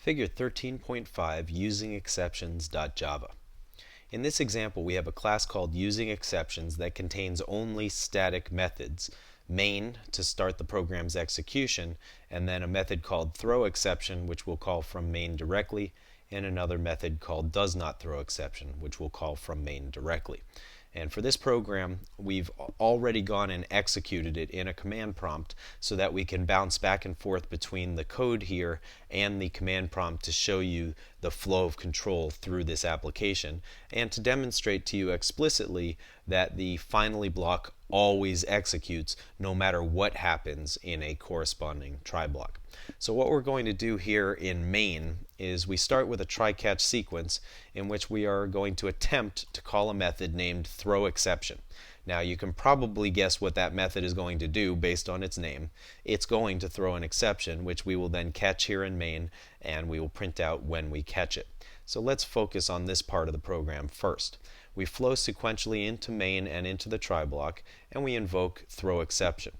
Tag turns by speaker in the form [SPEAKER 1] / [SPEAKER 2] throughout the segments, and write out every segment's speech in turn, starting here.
[SPEAKER 1] Figure 13.5 UsingExceptions.java. In this example, we have a class called UsingExceptions that contains only static methods, main to start the program's execution, and then a method called throwException, which we'll call from main directly, and another method called doesNotThrowException, which we'll call from main directly. And for this program, we've already gone and executed it in a command prompt so that we can bounce back and forth between the code here and the command prompt to show you the flow of control through this application and to demonstrate to you explicitly that the finally block always executes no matter what happens in a corresponding try block. So what we're going to do here in main is we start with a try-catch sequence in which we are going to attempt to call a method named throwException. Now you can probably guess what that method is going to do based on its name. It's going to throw an exception which we will then catch here in main and we will print out when we catch it. So let's focus on this part of the program first. We flow sequentially into main and into the try block and we invoke throwException.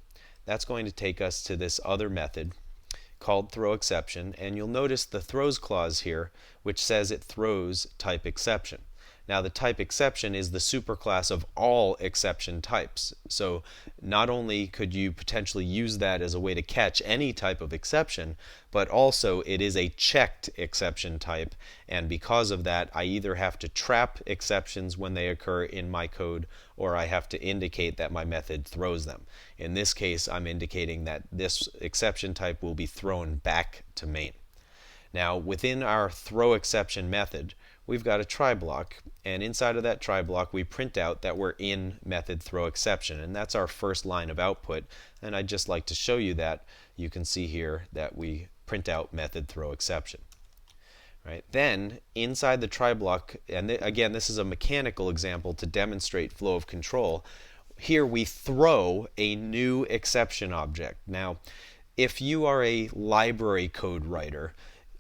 [SPEAKER 1] That's going to take us to this other method called throwException, and you'll notice the throws clause here which says it throws type exception. Now the type exception is the superclass of all exception types. So not only could you potentially use that as a way to catch any type of exception, but also it is a checked exception type, and because of that I either have to trap exceptions when they occur in my code or I have to indicate that my method throws them. In this case I'm indicating that this exception type will be thrown back to main. Now within our throwException method we've got a try block, and inside of that try block we print out that we're in method throwException, and that's our first line of output, and I'd just like to show you that. You can see here that we print out method throwException. Right. Then inside the try block, and again this is a mechanical example to demonstrate flow of control, here we throw a new exception object. Now if you are a library code writer,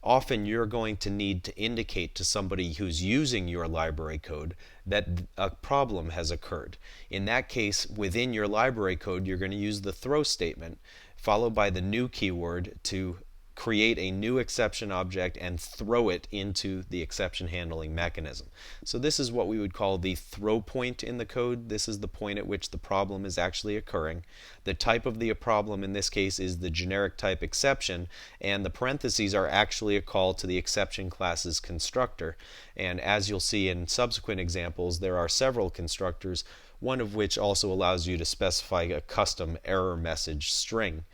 [SPEAKER 1] often you're going to need to indicate to somebody who's using your library code that a problem has occurred. In that case, within your library code, you're going to use the throw statement followed by the new keyword to create a new exception object and throw it into the exception handling mechanism. So this is what we would call the throw point in the code. This is the point at which the problem is actually occurring. The type of the problem in this case is the generic type exception, and the parentheses are actually a call to the exception class's constructor. And as you'll see in subsequent examples, there are several constructors, one of which also allows you to specify a custom error message string.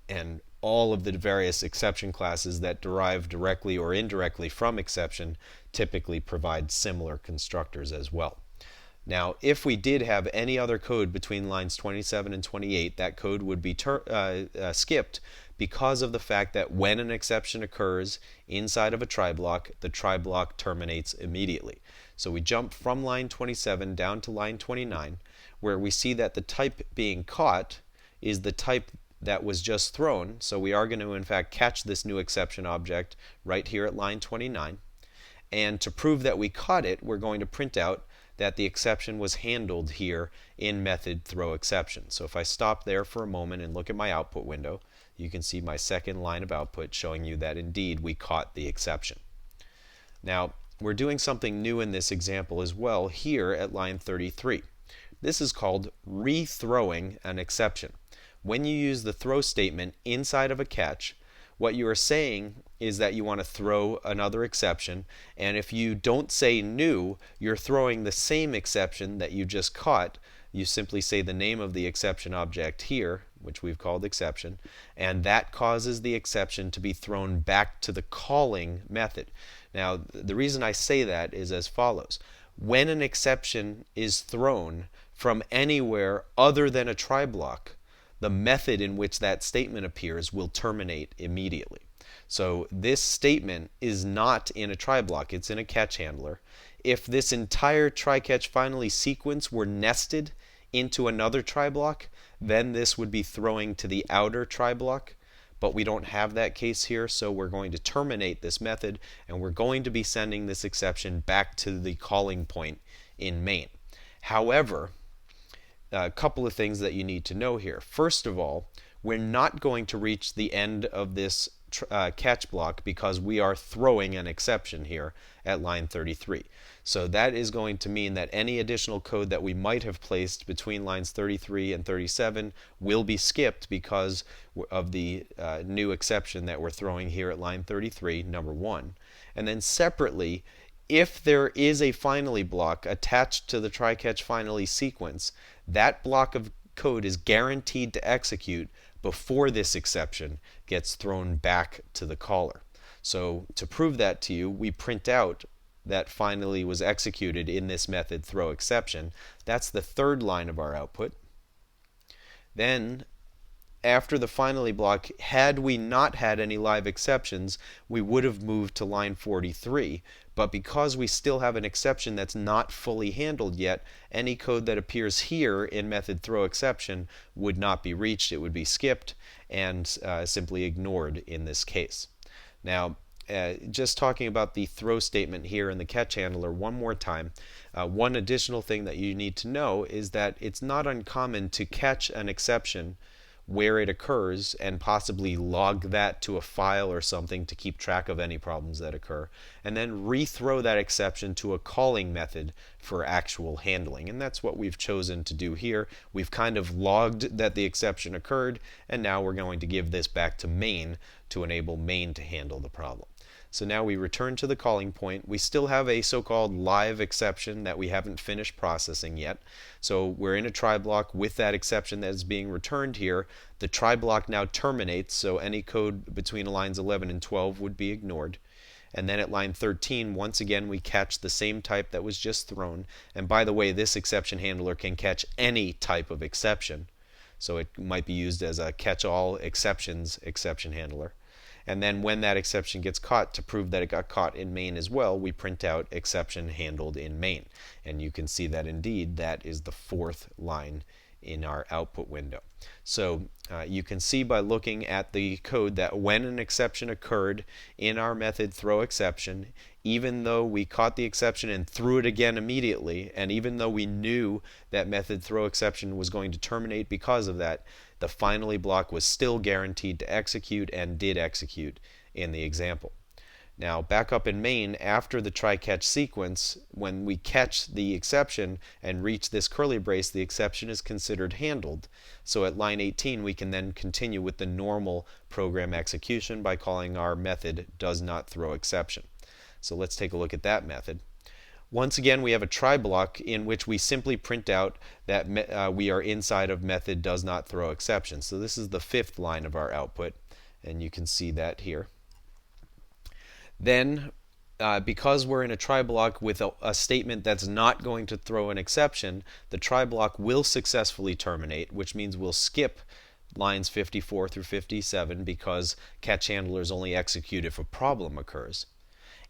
[SPEAKER 1] And all of the various exception classes that derive directly or indirectly from exception typically provide similar constructors as well. Now, if we did have any other code between lines 27 and 28, that code would be skipped because of the fact that when an exception occurs inside of a try block, the try block terminates immediately. So we jump from line 27 down to line 29, where we see that the type being caught is the type that was just thrown. So we are going to in fact catch this new exception object right here at line 29. And to prove that we caught it, we're going to print out that the exception was handled here in method throwException. So if I stop there for a moment and look at my output window, you can see my second line of output showing you that indeed we caught the exception. Now we're doing something new in this example as well here at line 33. This is called rethrowing an exception. When you use the throw statement inside of a catch, what you are saying is that you want to throw another exception, and if you don't say new, you're throwing the same exception that you just caught. You simply say the name of the exception object here, which we've called exception, and that causes the exception to be thrown back to the calling method. Now, the reason I say that is as follows. When an exception is thrown from anywhere other than a try block, the method in which that statement appears will terminate immediately. So this statement is not in a try block, it's in a catch handler. If this entire try-catch finally sequence were nested into another try block, then this would be throwing to the outer try block, but we don't have that case here, so we're going to terminate this method and we're going to be sending this exception back to the calling point in main. However, a couple of things that you need to know here. First of all, we're not going to reach the end of this catch block because we are throwing an exception here at line 33. So that is going to mean that any additional code that we might have placed between lines 33 and 37 will be skipped because of the new exception that we're throwing here at line 33, number 1. And then separately, if there is a finally block attached to the try-catch finally sequence, that block of code is guaranteed to execute before this exception gets thrown back to the caller. So to prove that to you, we print out that finally was executed in this method throw exception. That's the third line of our output. Then after the finally block, had we not had any live exceptions, we would have moved to line 43. But because we still have an exception that's not fully handled yet, any code that appears here in method throw exception would not be reached. It would be skipped and simply ignored in this case. Now, just talking about the throw statement here in the catch handler one more time, one additional thing that you need to know is that it's not uncommon to catch an exception where it occurs and possibly log that to a file or something to keep track of any problems that occur, and then rethrow that exception to a calling method for actual handling. And that's what we've chosen to do here. We've kind of logged that the exception occurred, and now we're going to give this back to main to enable main to handle the problem. So now we return to the calling point. We still have a so-called live exception that we haven't finished processing yet. So we're in a try block with that exception that is being returned here. The try block now terminates, so any code between lines 11 and 12 would be ignored. And then at line 13, once again, we catch the same type that was just thrown. And by the way, this exception handler can catch any type of exception. So it might be used as a catch-all exceptions exception handler. And then when that exception gets caught, to prove that it got caught in main as well, we print out exception handled in main. And you can see that indeed that is the fourth line in our output window. So you can see by looking at the code that when an exception occurred in our method throw exception, even though we caught the exception and threw it again immediately, and even though we knew that method throw exception was going to terminate because of that, the finally block was still guaranteed to execute and did execute in the example. Now back up in main, after the try-catch sequence, when we catch the exception and reach this curly brace, the exception is considered handled. So at line 18 we can then continue with the normal program execution by calling our method does not throw exception. So let's take a look at that method. Once again, we have a try block in which we simply print out that we are inside of method does not throw exception. So this is the fifth line of our output, and you can see that here. Then, because we're in a try block with a statement that's not going to throw an exception, the try block will successfully terminate, which means we'll skip lines 54 through 57 because catch handlers only execute if a problem occurs.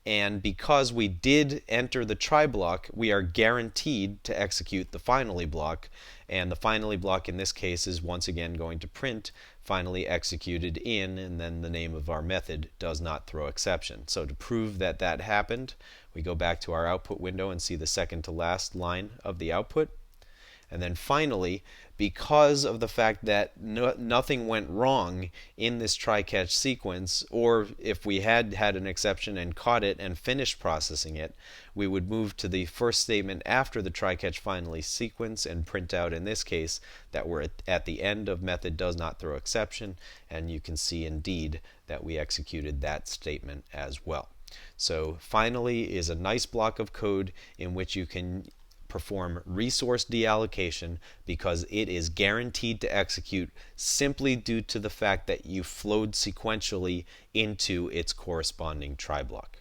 [SPEAKER 1] And because we did enter the try block, we are guaranteed to execute the finally block, and the finally block in this case is once again going to print finally executed in, and then the name of our method does not throw exception. So to prove that that happened, we go back to our output window and see the second to last line of the output. And then finally, because of the fact that nothing went wrong in this try-catch sequence, or if we had had an exception and caught it and finished processing it, we would move to the first statement after the try-catch finally sequence and print out, in this case, that we're at the end of method does not throw exception, and you can see indeed that we executed that statement as well. So finally is a nice block of code in which you can perform resource deallocation because it is guaranteed to execute simply due to the fact that you flowed sequentially into its corresponding try block.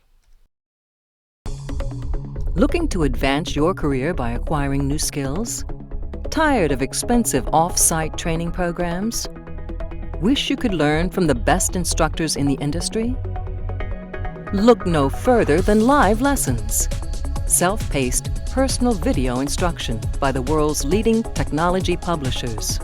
[SPEAKER 2] Looking to advance your career by acquiring new skills? Tired of expensive off-site training programs? Wish you could learn from the best instructors in the industry? Look no further than live lessons. Self-paced, personal video instruction by the world's leading technology publishers.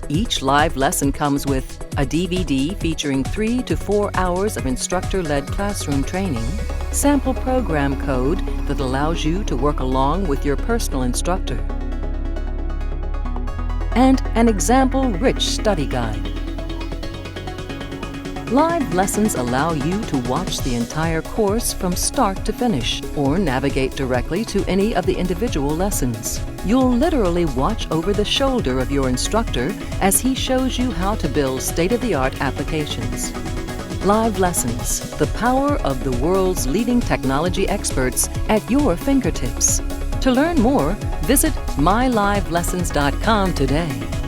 [SPEAKER 2] Each live lesson comes with a DVD featuring 3 to 4 hours of instructor-led classroom training, sample program code that allows you to work along with your personal instructor, and an example-rich study guide. Live lessons allow you to watch the entire course from start to finish, or navigate directly to any of the individual lessons. You'll literally watch over the shoulder of your instructor as he shows you how to build state-of-the-art applications. Live lessons, the power of the world's leading technology experts at your fingertips. To learn more, visit mylivelessons.com today.